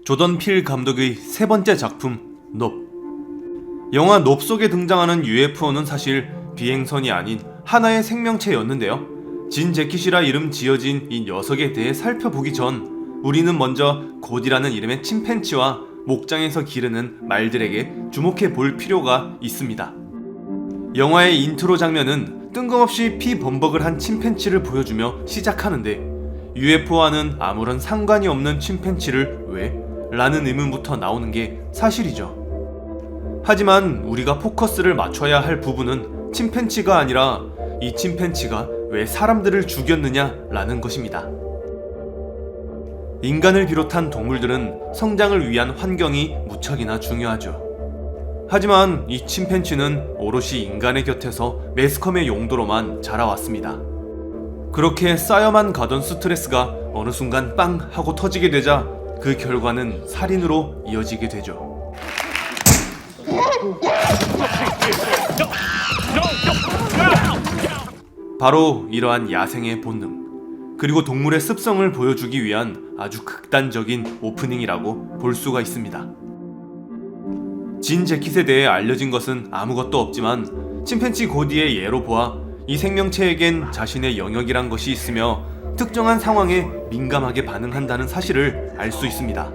조던 필 감독의 세 번째 작품 넙. 영화 넙 속에 등장하는 UFO는 사실 비행선이 아닌 하나의 생명체였는데요. 진 제킷이라 이름 지어진 이 녀석에 대해 살펴보기 전 우리는 먼저 곧이라는 이름의 침팬치와 목장에서 기르는 말들에게 주목해 볼 필요가 있습니다. 영화의 인트로 장면은 뜬금없이 피 범벅을 한 침팬치를 보여주며 시작하는데 UFO와는 아무런 상관이 없는 침팬치를 왜? 라는 의문부터 나오는 게 사실이죠. 하지만 우리가 포커스를 맞춰야 할 부분은 침팬치가 아니라 이 침팬치가 왜 사람들을 죽였느냐 라는 것입니다. 인간을 비롯한 동물들은 성장을 위한 환경이 무척이나 중요하죠. 하지만 이 침팬치는 오롯이 인간의 곁에서 매스컴의 용도로만 자라왔습니다. 그렇게 쌓여만 가던 스트레스가 어느 순간 빵 하고 터지게 되자 그 결과는 살인으로 이어지게 되죠. 바로 이러한 야생의 본능, 그리고 동물의 습성을 보여주기 위한 아주 극단적인 오프닝이라고 볼 수가 있습니다. 진 제킷에 대해 알려진 것은 아무것도 없지만 침팬치 고디의 예로 보아 이 생명체에겐 자신의 영역이란 것이 있으며 특정한 상황에 민감하게 반응한다는 사실을 알 수 있습니다.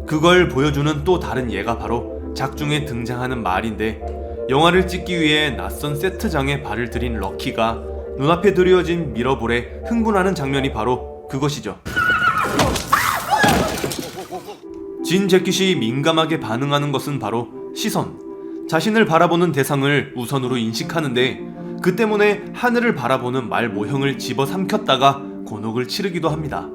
그걸 보여주는 또 다른 예가 바로 작중에 등장하는 말인데, 영화를 찍기 위해 낯선 세트장에 발을 들인 럭키가 눈앞에 드리워진 미러볼에 흥분하는 장면이 바로 그것이죠. 진 제킷이 민감하게 반응하는 것은 바로 시선, 자신을 바라보는 대상을 우선으로 인식하는데, 그 때문에 하늘을 바라보는 말 모형을 집어삼켰다가 곤혹을 치르기도 합니다.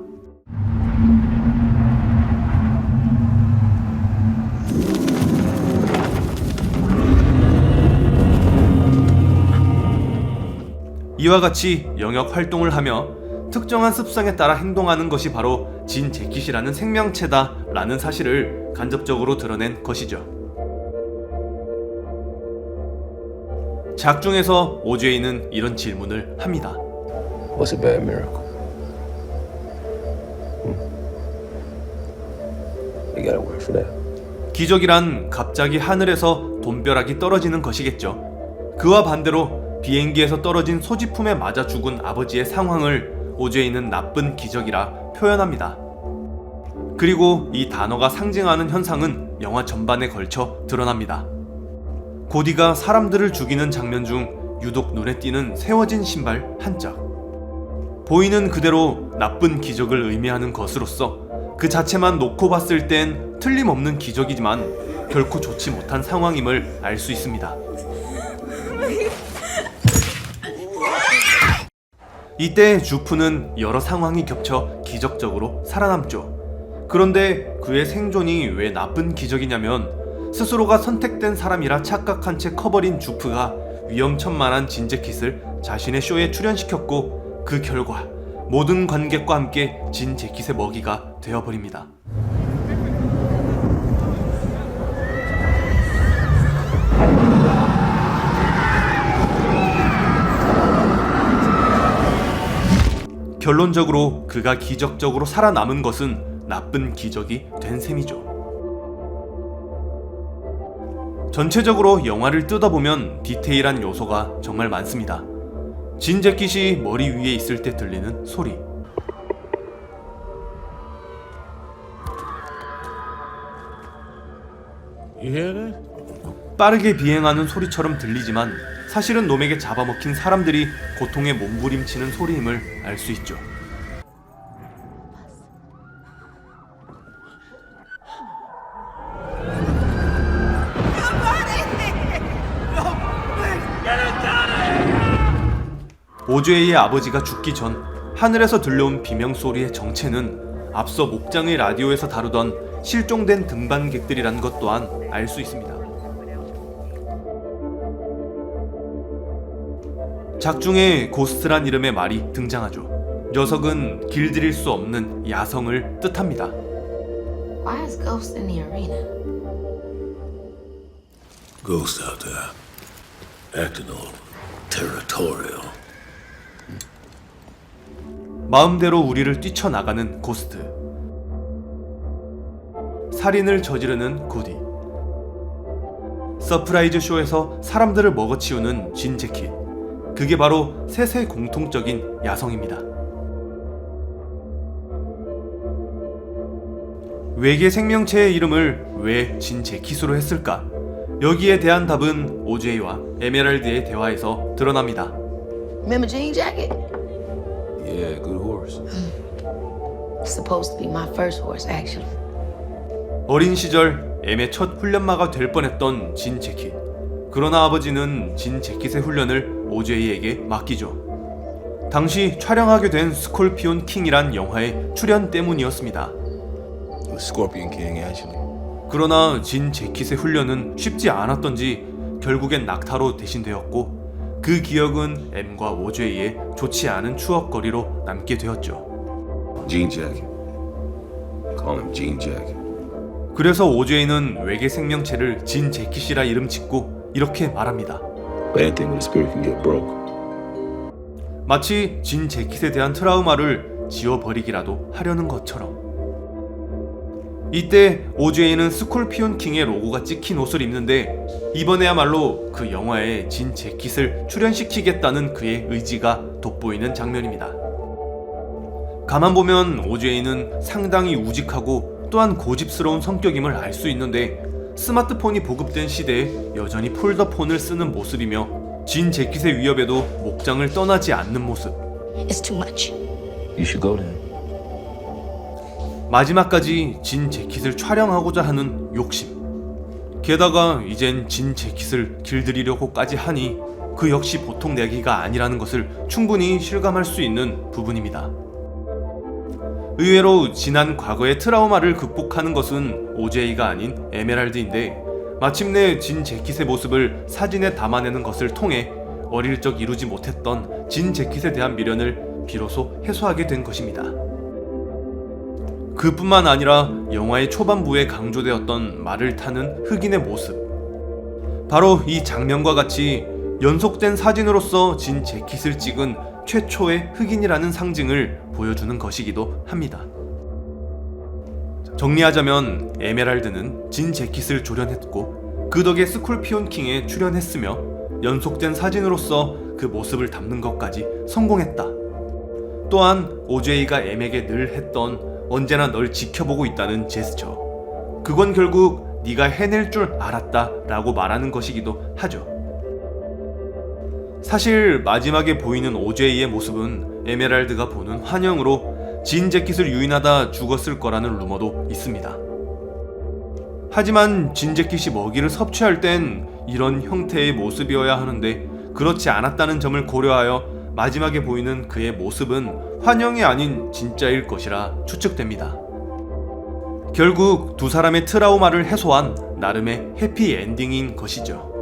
이와 같이 영역 활동을 하며 특정한 습성에 따라 행동하는 것이 바로 진 제킷이라는 생명체다 라는 사실을 간접적으로 드러낸 것이죠. 작중에서 오제이는 이런 질문을 합니다. What's a bad miracle? You got a word for that? 기적이란 갑자기 하늘에서 돈벼락이 떨어지는 것이겠죠. 그와 반대로 비행기에서 떨어진 소지품에 맞아 죽은 아버지의 상황을 오제이는 나쁜 기적이라 표현합니다. 그리고 이 단어가 상징하는 현상은 영화 전반에 걸쳐 드러납니다. 고디가 사람들을 죽이는 장면 중 유독 눈에 띄는 세워진 신발 한 짝. 보이는 그대로 나쁜 기적을 의미하는 것으로서 그 자체만 놓고 봤을 땐 틀림없는 기적이지만 결코 좋지 못한 상황임을 알 수 있습니다. 이때 주프는 여러 상황이 겹쳐 기적적으로 살아남죠. 그런데 그의 생존이 왜 나쁜 기적이냐면, 스스로가 선택된 사람이라 착각한 채 커버린 주프가 위험천만한 진 제킷을 자신의 쇼에 출연시켰고, 그 결과 모든 관객과 함께 진 제킷의 먹이가 되어버립니다. 결론적으로 그가 기적적으로 살아남은 것은 나쁜 기적이 된 셈이죠. 전체적으로 영화를 뜯어보면 디테일한 요소가 정말 많습니다. 진 제킷이 머리 위에 있을 때 들리는 소리, 빠르게 비행하는 소리처럼 들리지만 사실은 놈에게 잡아먹힌 사람들이 고통에 몸부림치는 소리임을 알 수 있죠. 오즈웨이의 아버지가 죽기 전 하늘에서 들려온 비명소리의 정체는 앞서 목장의 라디오에서 다루던 실종된 등반객들이라는 것 또한 알 수 있습니다. 작중에 고스트란 이름의 말이 등장하죠. 녀석은 길들일 수 없는 야성을 뜻합니다. Why is Ghost in the arena? Ghost out there, acting all territorial. 마음대로 우리를 뛰쳐나가는 고스트. 살인을 저지르는 구디. 서프라이즈 쇼에서 사람들을 먹어치우는 진 재킷. 그게 바로 셋의 공통적인 야성입니다. 외계 생명체의 이름을 왜 진 재킷으로 했을까? 여기에 대한 답은 오제이와 에메랄드의 대화에서 드러납니다. Remember Jean Jacket? Yeah, good horse. It's supposed to be my first horse, actually. 어린 시절 엠의 첫 훈련마가 될 뻔했던 진 재킷. 그러나 아버지는 진 재킷의 훈련을 오제이에게 맡기죠. 당시 촬영하게 된 스콜피온 킹이란 영화의 출연 때문이었습니다. The Scorpion King, actually. 그러나 진 재킷의 훈련은 쉽지 않았던지 결국엔 낙타로 대신되었고 그 기억은 엠과 오제이의 좋지 않은 추억거리로 남게 되었죠. Jean Jacket. Call him Jean Jacket. 그래서 오제이는 외계 생명체를 진 재킷이라 이름 짓고 이렇게 말합니다. Bad thing when the spirit can get broke. 마치 진 재킷에 대한 트라우마를 지워버리기라도 하려는 것처럼. 이때 오제이는 스콜피온 킹의 로고가 찍힌 옷을 입는데 이번에야말로 그 영화에 진 재킷을 출연시키겠다는 그의 의지가 돋보이는 장면입니다. 가만 보면 오제이는 상당히 우직하고 또한 고집스러운 성격임을 알 수 있는데 스마트폰이 보급된 시대에 여전히 폴더폰을 쓰는 모습이며 진 재킷의 위협에도 목장을 떠나지 않는 모습. It's too much. You should go then. 마지막까지 진 재킷을 촬영하고자 하는 욕심. 게다가 이젠 진 재킷을 길들이려고까지 하니 그 역시 보통 내기가 아니라는 것을 충분히 실감할 수 있는 부분입니다. 의외로 지난 과거의 트라우마를 극복하는 것은 오제이가 아닌 에메랄드인데 마침내 진 재킷의 모습을 사진에 담아내는 것을 통해 어릴 적 이루지 못했던 진 재킷에 대한 미련을 비로소 해소하게 된 것입니다. 그뿐만 아니라 영화의 초반부에 강조되었던 말을 타는 흑인의 모습. 바로 이 장면과 같이 연속된 사진으로서 진 재킷을 찍은 최초의 흑인이라는 상징을 보여주는 것이기도 합니다. 정리하자면 에메랄드는 진 재킷을 조련했고 그 덕에 스콜피온 킹에 출연했으며 연속된 사진으로서 그 모습을 담는 것까지 성공했다. 또한 오제이가 엠에게 늘 했던 언제나 널 지켜보고 있다는 제스처. 그건 결국 네가 해낼 줄 알았다 라고 말하는 것이기도 하죠. 사실 마지막에 보이는 오제이의 모습은 에메랄드가 보는 환영으로 진 재킷을 유인하다 죽었을 거라는 루머도 있습니다. 하지만 진 재킷이 먹이를 섭취할 땐 이런 형태의 모습이어야 하는데 그렇지 않았다는 점을 고려하여 마지막에 보이는 그의 모습은 환영이 아닌 진짜일 것이라 추측됩니다. 결국 두 사람의 트라우마를 해소한 나름의 해피엔딩인 것이죠.